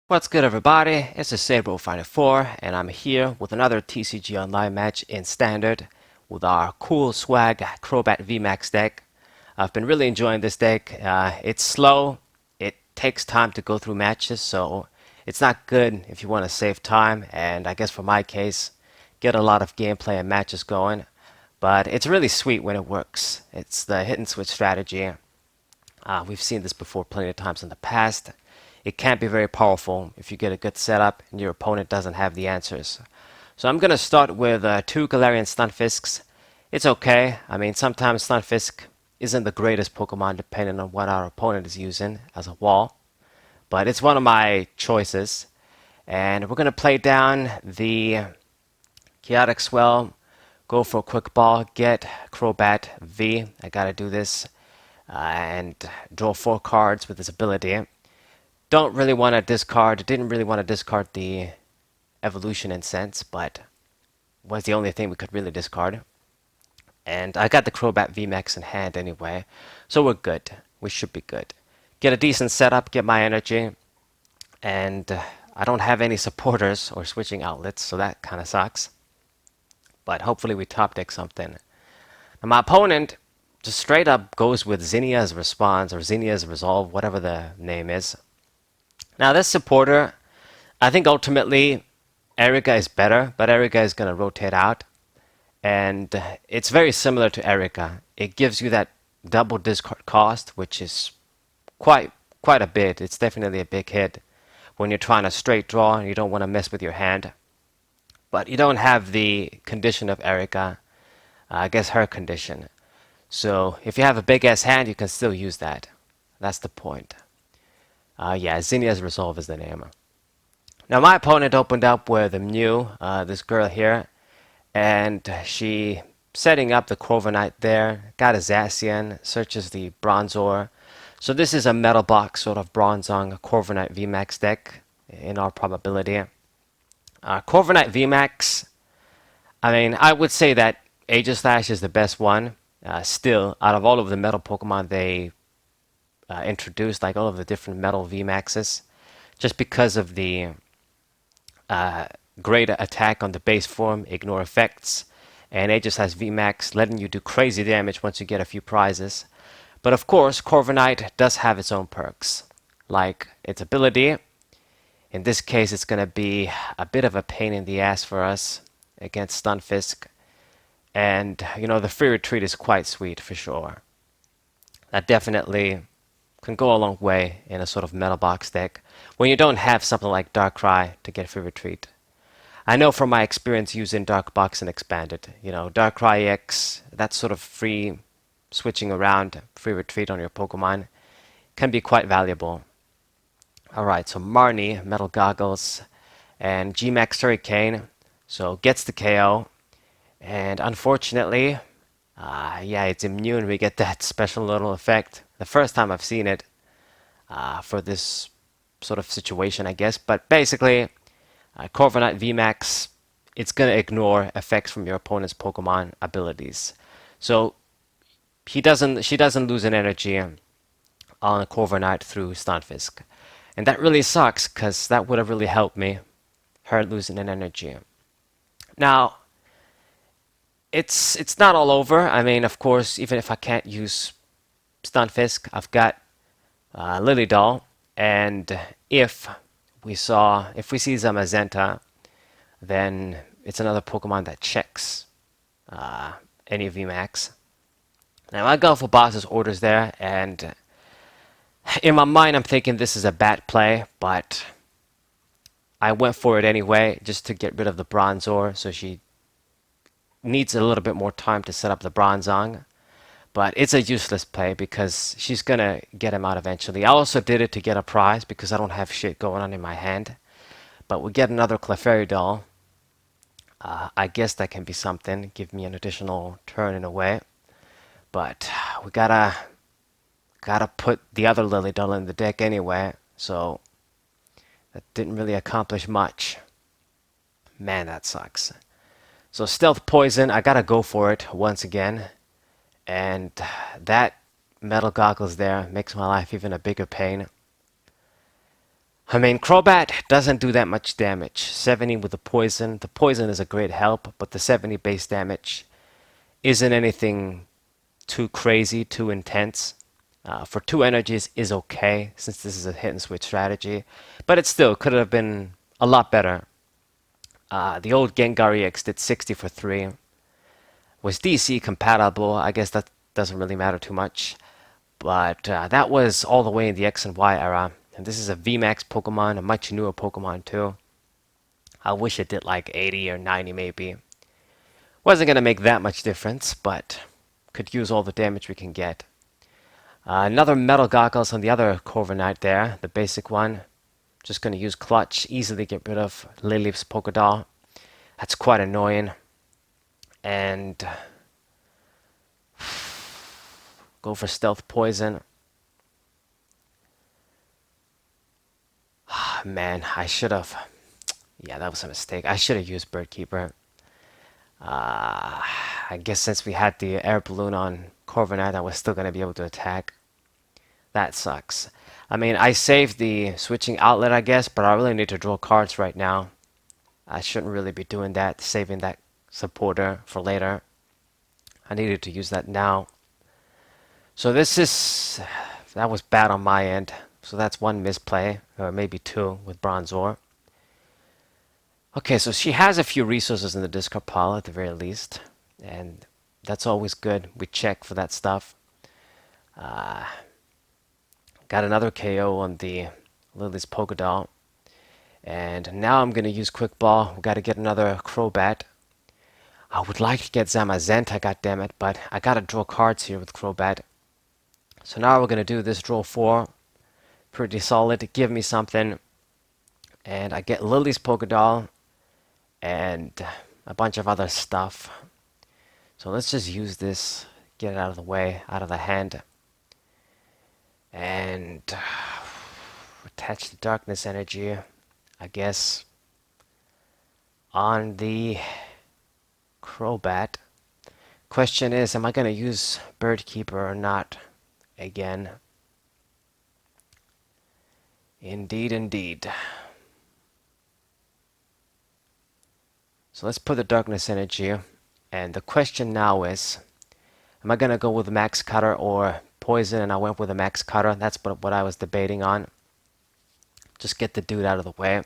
What's good, everybody? It's the Saber Fighter 4, and I'm here with another TCG Online match in Standard with our cool swag Crobat VMAX deck. I've been really enjoying this deck. It's slow, it takes time to go through matches, so it's not good if you want to save time, and I guess for my case, get a lot of gameplay and matches going. But it's really sweet when it works. It's the hit and switch strategy. We've seen this before plenty of times in the past. It can be very powerful if you get a good setup and your opponent doesn't have the answers. So I'm going to start with two Galarian Stunfisks. It's okay. I mean, sometimes Stunfisk isn't the greatest Pokemon depending on what our opponent is using as a wall. But it's one of my choices. And we're going to play down the Chaotic Swell, go for a quick ball, get Crobat V. I got to do this. And draw 4 cards with this ability. Don't really want to discard, didn't really want to discard the Evolution Incense, but was the only thing we could really discard. And I got the Crobat VMAX in hand anyway, so we're good. We should be good. Get a decent setup, get my energy, and I don't have any supporters or switching outlets, so that kind of sucks. But hopefully we top deck something. Now my opponent just straight up goes with Zinnia's Response or Zinnia's Resolve, whatever the name is. Now this supporter, I think ultimately Erica is better, but Erica is going to rotate out. And it's very similar to Erica. It gives you that double discard cost, which is quite a bit. It's definitely a big hit when you're trying to straight draw and you don't want to mess with your hand. But you don't have the condition of Erica, I guess her condition. So if you have a big ass hand, you can still use that. That's the point. Yeah, Zinnia's Resolve is the name. Now my opponent opened up with a Mew, this girl here, and she setting up the Corviknight there, got a Zacian, searches the Bronzor. So this is a metal box sort of Bronzong Corviknight VMAX deck in our probability. Corviknight VMAX, I mean, I would say that Aegislash is the best one. Still, out of all of the metal Pokemon they introduced, like all of the different metal VMAXs, just because of the great attack on the base form, ignore effects, and Aegislash VMAX letting you do crazy damage once you get a few prizes. But of course, Corviknight does have its own perks, like its ability. In this case, it's going to be a bit of a pain in the ass for us against Stunfisk. And, you know, the free retreat is quite sweet for sure. That definitely can go a long way in a sort of metal box deck when you don't have something like Darkrai to get free retreat. I know from my experience using Dark Box and Expanded, you know, Darkrai X, that sort of free switching around, free retreat on your Pokemon can be quite valuable. Alright, so Marnie, Metal Goggles, and G-Max Hurricane, so gets the KO. And unfortunately, yeah, it's immune. We get that special little effect. The first time I've seen it for this sort of situation, I guess. But basically, Corviknight VMAX, it's going to ignore effects from your opponent's Pokemon abilities. So she doesn't lose an energy on Corviknight through Stunfisk. And that really sucks, because that would have really helped me, her losing an energy. Now, it's not all over. I mean, of course, even if I can't use Stunfisk, I've got Lilydol, and if we see Zamazenta, then it's another Pokemon that checks any VMAX. Now I go for boss's orders there, and in my mind I'm thinking this is a bad play, but I went for it anyway just to get rid of the Bronzor, so she needs a little bit more time to set up the Bronzong. But it's a useless play because she's going to get him out eventually. I also did it to get a prize because I don't have shit going on in my hand. But we get another Clefairy doll. I guess that can be something. Give me an additional turn in a way. But we gotta put the other Lily doll in the deck anyway. So that didn't really accomplish much. Man, that sucks. So Stealth Poison, I gotta go for it once again. And that Metal Goggles there makes my life even a bigger pain. I mean, Crobat doesn't do that much damage. 70 with the poison. The poison is a great help, but the 70 base damage isn't anything too crazy, too intense. For 2 energies is okay, since this is a hit and switch strategy, but it still could have been a lot better. The old Gengar EX did 60 for 3. Was DC compatible? I guess that doesn't really matter too much. But that was all the way in the X and Y era. And this is a VMAX Pokemon, a much newer Pokemon too. I wish it did like 80 or 90 maybe. Wasn't going to make that much difference, but could use all the damage we can get. Another Metal Goggles on the other Corviknight there, the basic one. Just going to use Clutch, easily get rid of Lily's Pokédoll. That's quite annoying. And go for Stealth Poison. Man, I should have. Yeah, that was a mistake. I should have used Bird Keeper. I guess since we had the air balloon on Corviknight, I was still going to be able to attack. That sucks. I mean, I saved the switching outlet, I guess, but I really need to draw cards right now. I shouldn't really be doing that, saving that supporter for later. I needed to use that now. So that was bad on my end. So that's one misplay, or maybe 2 with Bronzor. Okay, so she has a few resources in the discard pile at the very least, and that's always good. We check for that stuff. Got another KO on the Lily's Pokédoll, and now I'm gonna use Quick Ball. We got to get another Crobat. I would like to get Zamazenta, goddammit, but I gotta draw cards here with Crobat. So now we're gonna do this draw 4. Pretty solid. Give me something, and I get Lily's Pokédoll and a bunch of other stuff. So let's just use this, get it out of the way, out of the hand, and attach the darkness energy, I guess, on the Crobat. Question is, am I going to use Bird Keeper or not again? Indeed, indeed. So let's put the darkness energy, and the question now is, am I going to go with Max Cutter or Poison? And I went with a Max Cutter. That's what I was debating on. Just get the dude out of the way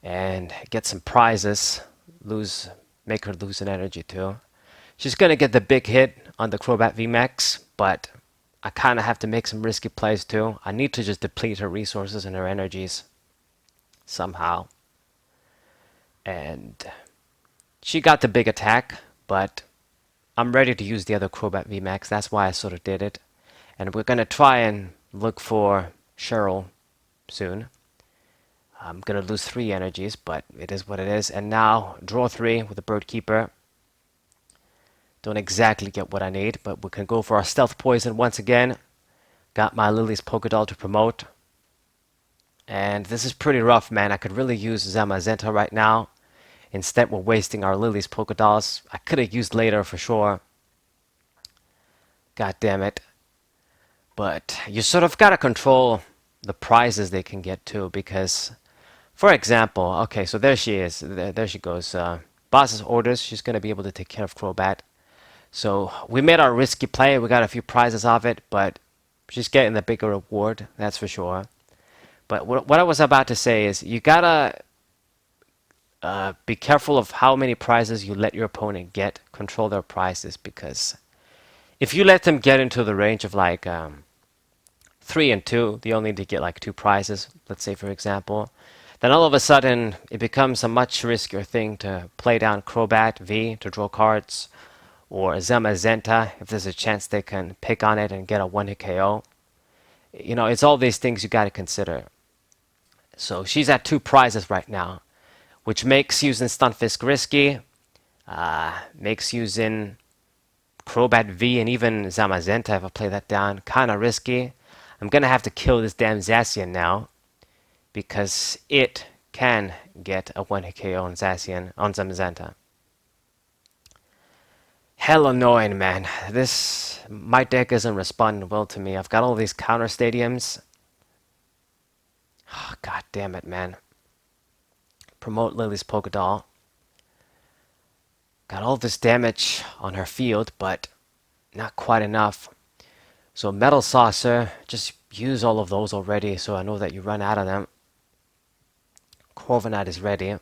and get some prizes. Make her lose an energy too. She's going to get the big hit on the Crobat VMAX, but I kind of have to make some risky plays too. I need to just deplete her resources and her energies somehow. And she got the big attack, but I'm ready to use the other Crobat VMAX. That's why I sort of did it. And we're going to try and look for Cheryl soon. I'm going to lose 3 energies, but it is what it is. And now, draw 3 with the Bird Keeper. Don't exactly get what I need, but we can go for our Stealth Poison once again. Got my Lily's Pokédoll to promote. And this is pretty rough, man. I could really use Zamazenta right now. Instead, we're wasting our Lily's Pokédolls. I could have used later for sure. God damn it. But you sort of got to control the prizes they can get too, because, for example, okay, so there she is. There she goes. Boss's orders. She's going to be able to take care of Crobat. So we made our risky play. We got a few prizes off it, but she's getting the bigger reward. That's for sure. But what I was about to say is you got to be careful of how many prizes you let your opponent get. Control their prizes, because if you let them get into the range of like 3 and 2, they only need to get like 2 prizes, let's say for example, then all of a sudden it becomes a much riskier thing to play down Crobat V to draw cards, or Zamazenta if there's a chance they can pick on it and get a 1-hit KO. You know, it's all these things you got to consider. So she's at 2 prizes right now, which makes using Stunfisk risky, makes using Crobat V and even Zamazenta, if I play that down, kind of risky. I'm going to have to kill this damn Zacian now, because it can get a 1-hit KO on Zacian, on Zamazenta. Hell annoying, man. My deck isn't responding well to me. I've got all these counter stadiums. Oh, God damn it, man. Promote Lily's Polka Doll. Got all this damage on her field, but not quite enough. So Metal Saucer, just use all of those already so I know that you run out of them. Corviknight is ready.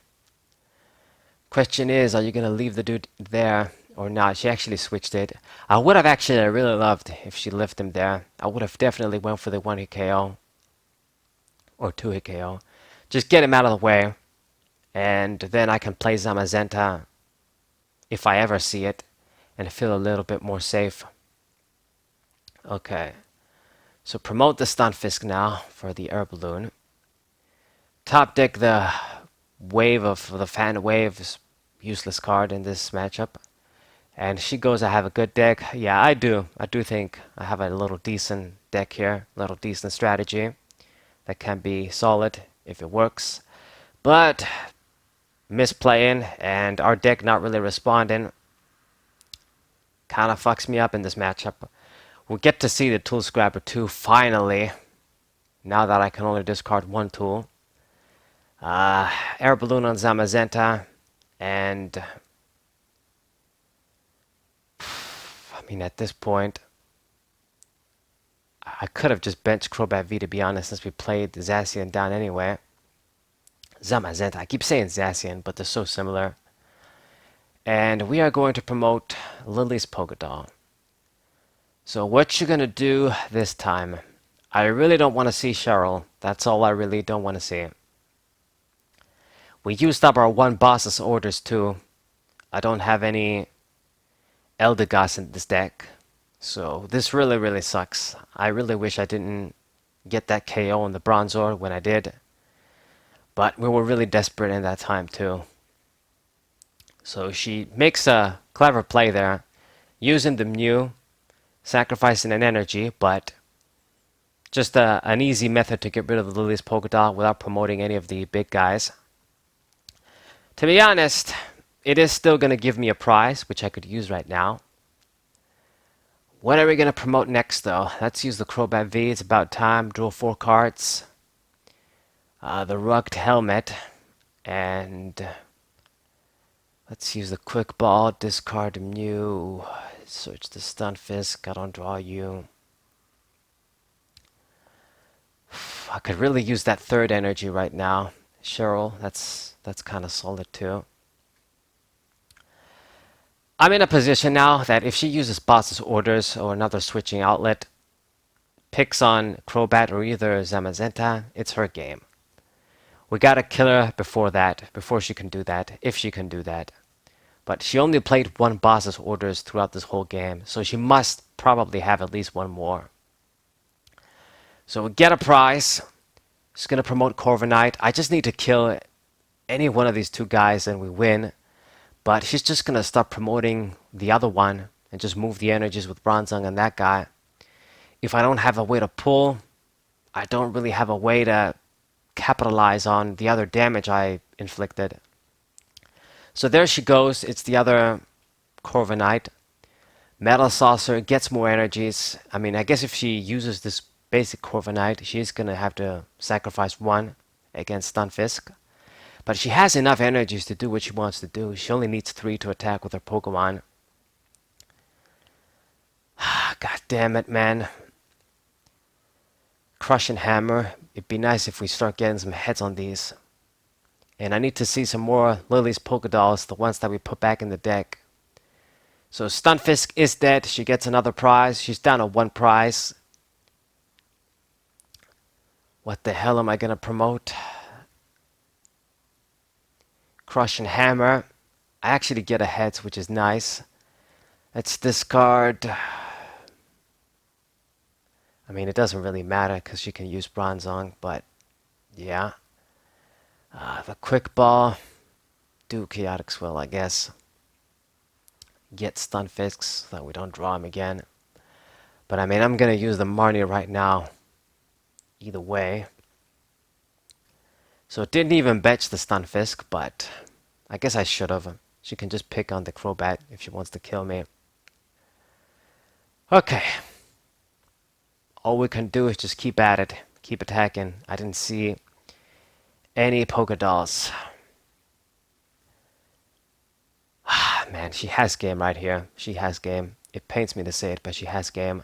Question is, are you going to leave the dude there or not? She actually switched it. I would have actually really loved if she left him there. I would have definitely went for the 1-hit KO or 2-hit KO. Just get him out of the way, and then I can play Zamazenta if I ever see it and feel a little bit more safe. Okay, so promote the Stunfisk now for the Air Balloon. Top deck the Wave of the Fan Wave, useless card in this matchup. And she goes, I have a good deck. Yeah, I do. I do think I have a little decent deck here, a little decent strategy that can be solid if it works. But misplaying and our deck not really responding kind of fucks me up in this matchup. We'll get to see the Tool Scrapper 2 finally, now that I can only discard one tool. Air Balloon on Zamazenta, and I mean, at this point, I could have just benched Crobat V, to be honest, since we played Zacian down anyway. Zamazenta, I keep saying Zacian, but they're so similar. And we are going to promote Lily's Polka Doll. So what you're going to do this time, I really don't want to see Cheryl. That's all I really don't want to see. We used up our one boss's orders too. I don't have any Eldegoss in this deck. So this really sucks. I really wish I didn't get that KO on the Bronzor when I did. But we were really desperate in that time too. So she makes a clever play there, using the Mew, sacrificing an energy, but just an easy method to get rid of the Lily's Polka Doll without promoting any of the big guys. To be honest, it is still going to give me a prize, which I could use right now. What are we going to promote next, though? Let's use the Crobat V. It's about time. Draw 4 cards. The Rugged Helmet. And let's use the Quick Ball. Discard the Mew. Search the Stunfisk. I don't draw you. I could really use that third energy right now. Cheryl, that's kind of solid too. I'm in a position now that if she uses boss's orders or another switching outlet, picks on Crobat or either Zamazenta, it's her game. We gotta kill her before that, before she can do that, if she can do that. But she only played one boss's orders throughout this whole game, so she must probably have at least one more. So we get a prize. She's gonna promote Corviknight. I just need to kill any one of these two guys and we win. But she's just going to stop promoting the other one and just move the energies with Bronzong and that guy. If I don't have a way to pull, I don't really have a way to capitalize on the other damage I inflicted. So there she goes. It's the other Corviknight. Metal Saucer gets more energies. I mean, I guess if she uses this basic Corviknight, she's going to have to sacrifice one against Stunfisk. But she has enough energies to do what she wants to do. She only needs 3 to attack with her Pokemon. God damn it, man. Crushing Hammer. It'd be nice if we start getting some heads on these. And I need to see some more Lily's Polka Dolls, the ones that we put back in the deck. So Stunfisk is dead. She gets another prize. She's down to 1 prize. What the hell am I going to promote? Crushing Hammer. I actually get a heads, which is nice. Let's discard. I mean, it doesn't really matter because she can use Bronzong, but yeah. The Quick Ball. Do Chaotic Swell, I guess. Get Stunfisks so that we don't draw him again. But I mean, I'm going to use the Marnie right now. Either way. So it didn't even bench the Stunfisk, but I guess I should have. She can just pick on the Crobat if she wants to kill me. Okay. All we can do is just keep at it. Keep attacking. I didn't see Any Poké Dolls. Man, she has game right here. She has game. It pains me to say it, but she has game.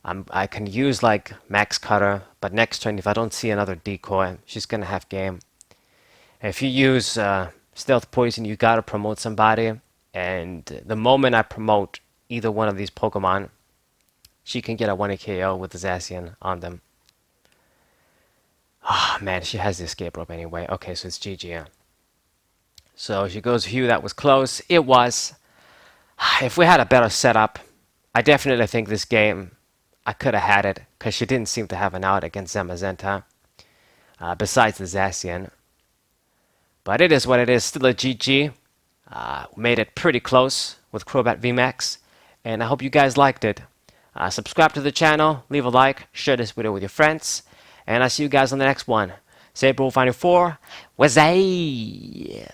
I can use like Max Cutter, but next turn if I don't see another decoy, she's gonna have game. If you use Stealth Poison, you gotta promote somebody, and the moment I promote either one of these Pokemon, she can get a 1 KO with the Zacian on them. Ah, oh, man, she has the escape rope anyway. Okay, so it's GG. So she goes, Hugh, that was close. It was. If we had a better setup, I definitely think this game, I could have had it, because she didn't seem to have an out against Zamazenta, besides the Zacian. But it is what it is, still a GG. Made it pretty close with Crobat VMAX, and I hope you guys liked it. Subscribe to the channel, leave a like, share this video with your friends, and I'll see you guys on the next one. Sabre Final 4, Wazay!